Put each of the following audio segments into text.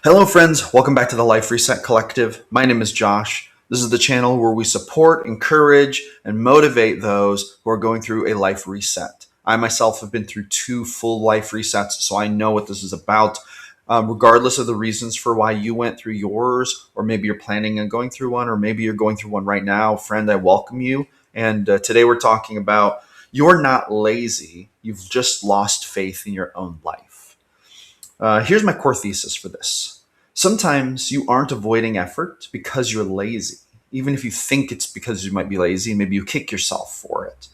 Hello, friends. Welcome back to the Life Reset Collective. My name is Josh. This is the channel where we support, encourage, and motivate those who are going through a life reset. I myself have been through 2 full life resets, so I know what this is about. Regardless of the reasons for why you went through yours, or maybe you're planning on going through one, or maybe you're going through one right now, friend, I welcome you. And today we're talking about you're not lazy. You've just lost faith in your own life. Here's my core thesis for this. Sometimes you aren't avoiding effort because you're lazy, even if you think it's because you might be lazy, maybe you kick yourself for it.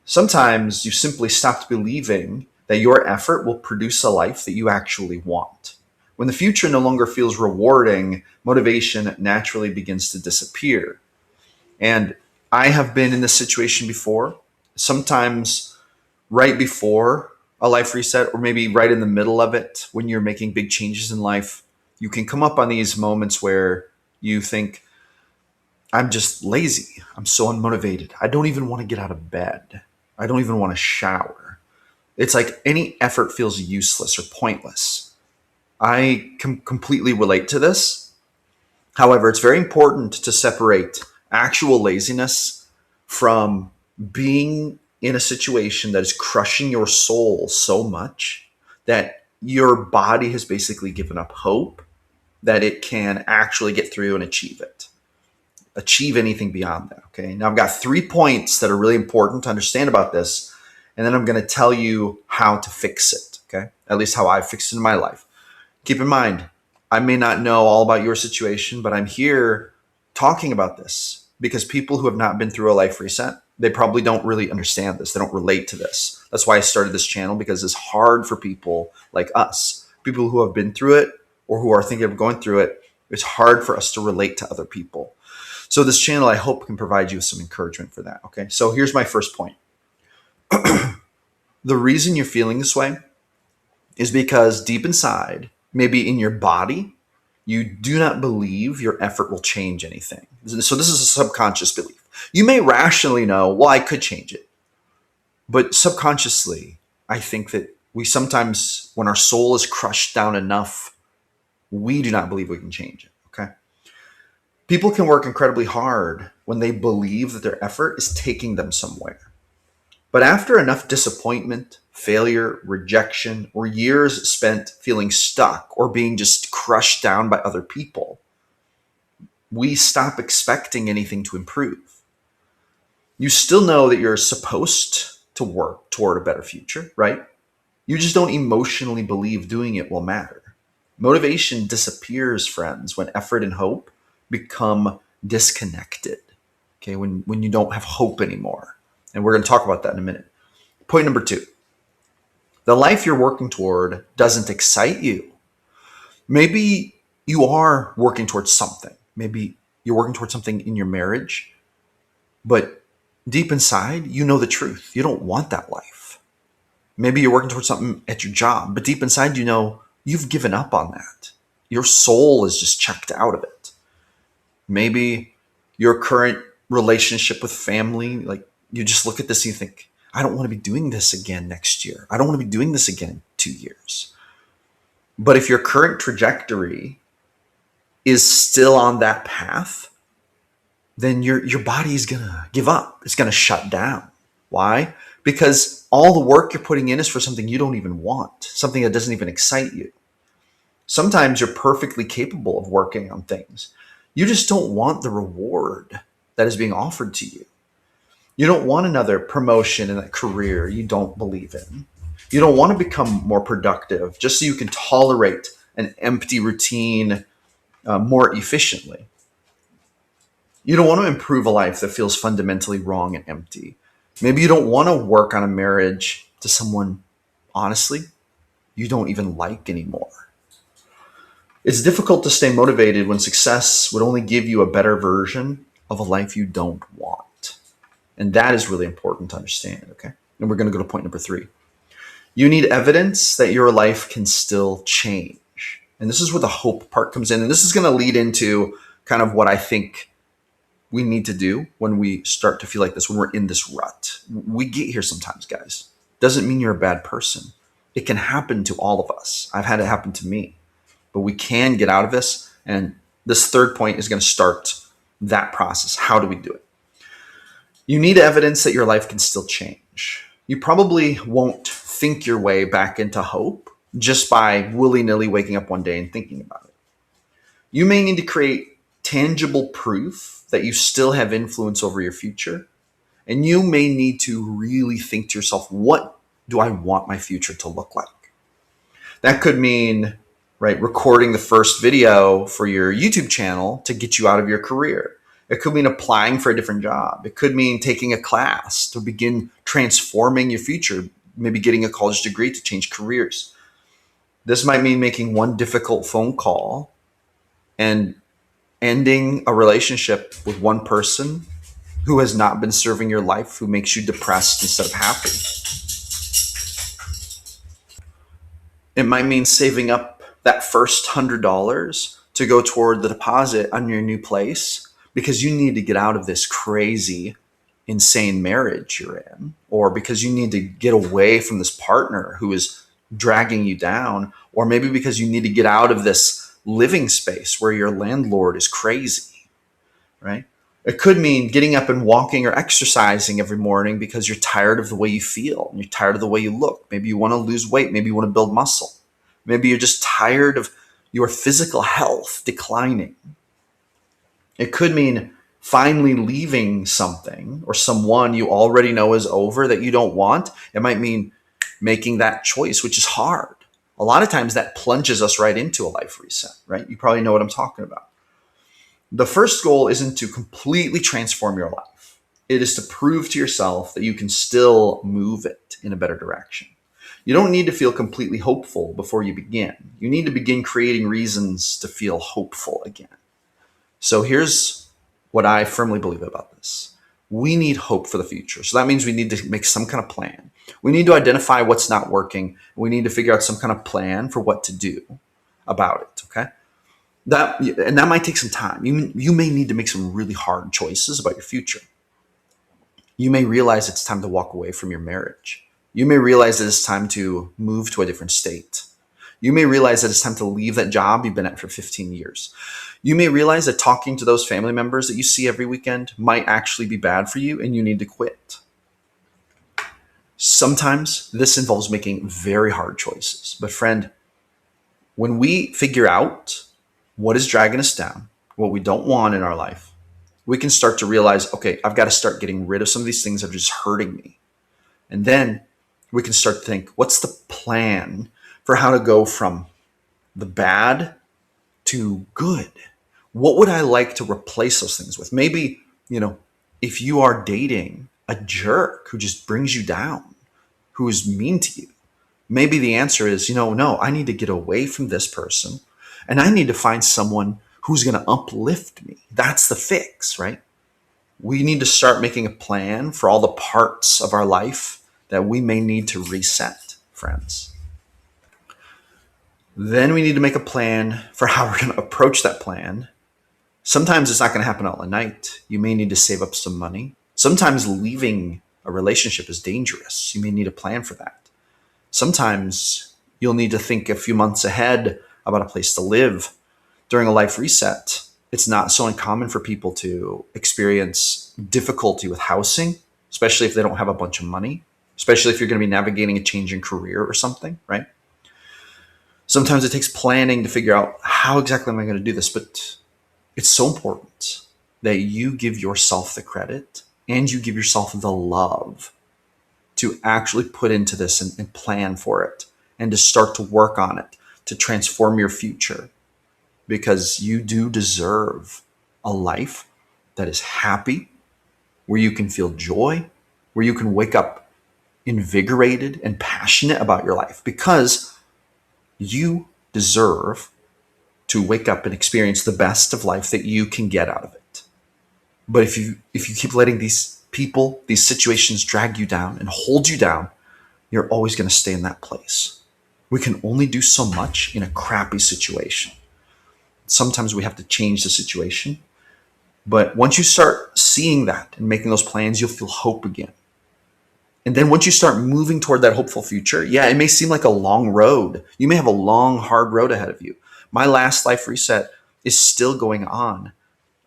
Sometimes you simply stopped believing that your effort will produce a life that you actually want. When the future no longer feels rewarding, motivation naturally begins to disappear. And I have been in this situation before. Sometimes right before a life reset, or maybe right in the middle of it, when you're making big changes in life, you can come up on these moments where you think, I'm just lazy. I'm so unmotivated. I don't even want to get out of bed. I don't even want to shower. It's like any effort feels useless or pointless. I can completely relate to this. However, it's very important to separate actual laziness from being in a situation that is crushing your soul so much that your body has basically given up hope that it can actually get through and achieve anything beyond that. Okay. Now I've got 3 points that are really important to understand about this. And then I'm going to tell you how to fix it. Okay. At least how I fixed it in my life. Keep in mind, I may not know all about your situation, but I'm here talking about this because people who have not been through a life reset, they probably don't really understand this. They don't relate to this. That's why I started this channel, because it's hard for people like us, people who have been through it or who are thinking of going through it. It's hard for us to relate to other people. So this channel, I hope, can provide you with some encouragement for that. Okay. So here's my first point. The reason you're feeling this way is because deep inside, maybe in your body, you do not believe your effort will change anything. So this is a subconscious belief. You may rationally know, well, I could change it. But subconsciously, I think that we sometimes, when our soul is crushed down enough, we do not believe we can change it. Okay. People can work incredibly hard when they believe that their effort is taking them somewhere. But after enough disappointment, failure, rejection, or years spent feeling stuck or being just crushed down by other people, we stop expecting anything to improve. You still know that you're supposed to work toward a better future, right? You just don't emotionally believe doing it will matter. Motivation disappears, friends, when effort and hope become disconnected. Okay, when you don't have hope anymore. And we're going to talk about that in a minute. Point number 2. The life you're working toward doesn't excite you. Maybe you are working towards something. Maybe you're working towards something in your marriage, but deep inside, you know the truth. You don't want that life. Maybe you're working towards something at your job, but deep inside, you know you've given up on that. Your soul is just checked out of it. Maybe your current relationship with family, like you just look at this and you think, I don't want to be doing this again next year. I don't want to be doing this again in 2 years. But if your current trajectory is still on that path, then your body is going to give up. It's going to shut down. Why? Because all the work you're putting in is for something you don't even want, something that doesn't even excite you. Sometimes you're perfectly capable of working on things. You just don't want the reward that is being offered to you. You don't want another promotion in a career you don't believe in. You don't want to become more productive just so you can tolerate an empty routine more efficiently. You don't want to improve a life that feels fundamentally wrong and empty. Maybe you don't want to work on a marriage to someone, honestly, you don't even like anymore. It's difficult to stay motivated when success would only give you a better version of a life you don't want. And that is really important to understand, okay? And we're going to go to point number 3. You need evidence that your life can still change. And this is where the hope part comes in. And this is going to lead into kind of what I think we need to do when we start to feel like this, when we're in this rut. We get here sometimes, guys. Doesn't mean you're a bad person. It can happen to all of us. I've had it happen to me. but we can get out of this. And this third point is going to start that process. How do we do it? You need evidence that your life can still change. You probably won't think your way back into hope just by willy-nilly waking up one day and thinking about it. You may need to create tangible proof that you still have influence over your future. And you may need to really think to yourself, what do I want my future to look like? That could mean, right, recording the first video for your YouTube channel to get you out of your career. It could mean applying for a different job. It could mean taking a class to begin transforming your future, maybe getting a college degree to change careers. This might mean making one difficult phone call and ending a relationship with one person who has not been serving your life, who makes you depressed instead of happy. It might mean saving up that first $100 to go toward the deposit on your new place because you need to get out of this crazy, insane marriage you're in, or because you need to get away from this partner who is dragging you down, or maybe because you need to get out of this living space where your landlord is crazy, right? It could mean getting up and walking or exercising every morning because you're tired of the way you feel and you're tired of the way you look. Maybe you want to lose weight. Maybe you want to build muscle. Maybe you're just tired of your physical health declining. It could mean finally leaving something or someone you already know is over that you don't want. It might mean making that choice, which is hard. A lot of times that plunges us right into a life reset, right? You probably know what I'm talking about. The first goal isn't to completely transform your life. It is to prove to yourself that you can still move it in a better direction. You don't need to feel completely hopeful before you begin. You need to begin creating reasons to feel hopeful again. So here's what I firmly believe about this. We need hope for the future. So that means we need to make some kind of plan. We need to identify what's not working. We need to figure out some kind of plan for what to do about it, okay? That might take some time. You may need to make some really hard choices about your future. You may realize it's time to walk away from your marriage. You may realize that it's time to move to a different state. You may realize that it's time to leave that job you've been at for 15 years. You may realize that talking to those family members that you see every weekend might actually be bad for you and you need to quit. Sometimes this involves making very hard choices. But friend, when we figure out what is dragging us down, what we don't want in our life, we can start to realize, okay, I've got to start getting rid of some of these things that are just hurting me. And then we can start to think, what's the plan for how to go from the bad to good? What would I like to replace those things with? Maybe, if you are dating a jerk who just brings you down, who is mean to you, maybe the answer is, no, I need to get away from this person. And I need to find someone who's going to uplift me. That's the fix, right? We need to start making a plan for all the parts of our life that we may need to reset, friends. Then we need to make a plan for how we're going to approach that plan. Sometimes it's not going to happen all at night. You may need to save up some money. Sometimes leaving a relationship is dangerous. You may need a plan for that. Sometimes you'll need to think a few months ahead about a place to live. During a life reset, it's not so uncommon for people to experience difficulty with housing, especially if they don't have a bunch of money, especially if you're going to be navigating a change in career or something, right? Sometimes it takes planning to figure out how exactly am I going to do this, but it's so important that you give yourself the credit and you give yourself the love to actually put into this and plan for it and to start to work on it, to transform your future, because you do deserve a life that is happy, where you can feel joy, where you can wake up invigorated and passionate about your life, because you deserve to wake up and experience the best of life that you can get out of it. But if you keep letting these people, these situations drag you down and hold you down, you're always going to stay in that place. We can only do so much in a crappy situation. Sometimes we have to change the situation. But once you start seeing that and making those plans, you'll feel hope again. And then once you start moving toward that hopeful future, it may seem like a long road. You may have a long, hard road ahead of you. My last life reset is still going on.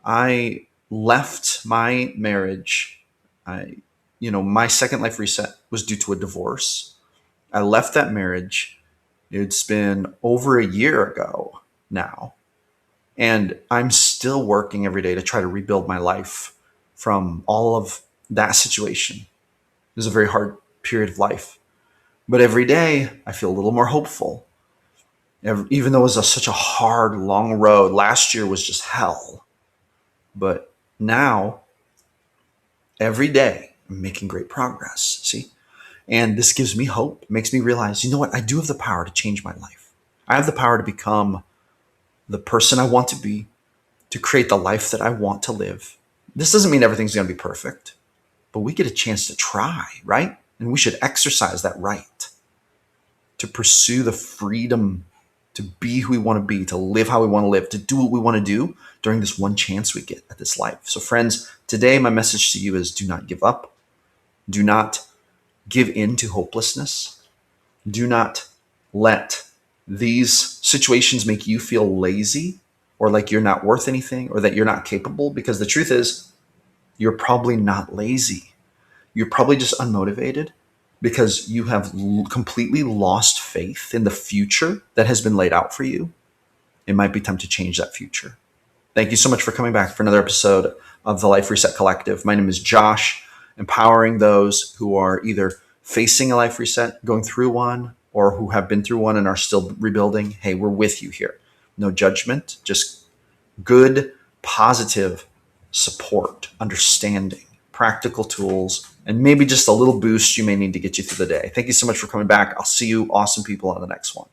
I left my marriage. My second life reset was due to a divorce. I left that marriage. It's been over a year ago now. And I'm still working every day to try to rebuild my life from all of that situation. It was a very hard period of life. But every day I feel a little more hopeful. Even though it was such a hard, long road, last year was just hell. But now, every day, I'm making great progress. See? And this gives me hope, makes me realize, you know what? I do have the power to change my life. I have the power to become the person I want to be, to create the life that I want to live. This doesn't mean everything's going to be perfect, but we get a chance to try, right? And we should exercise that right to pursue the freedom to be who we want to be, to live how we want to live, to do what we want to do during this one chance we get at this life. So, friends, today my message to you is do not give up. Do not give in to hopelessness. Do not let these situations make you feel lazy or like you're not worth anything or that you're not capable, because the truth is, you're probably not lazy. You're probably just unmotivated because you have completely lost faith in the future that has been laid out for you. It might be time to change that future. Thank you so much for coming back for another episode of the Life Reset Collective. My name is Josh, empowering those who are either facing a life reset, going through one, or who have been through one and are still rebuilding. Hey, we're with you here. No judgment, just good, positive support, understanding, practical tools, and maybe just a little boost you may need to get you through the day. Thank you so much for coming back. I'll see you awesome people on the next one.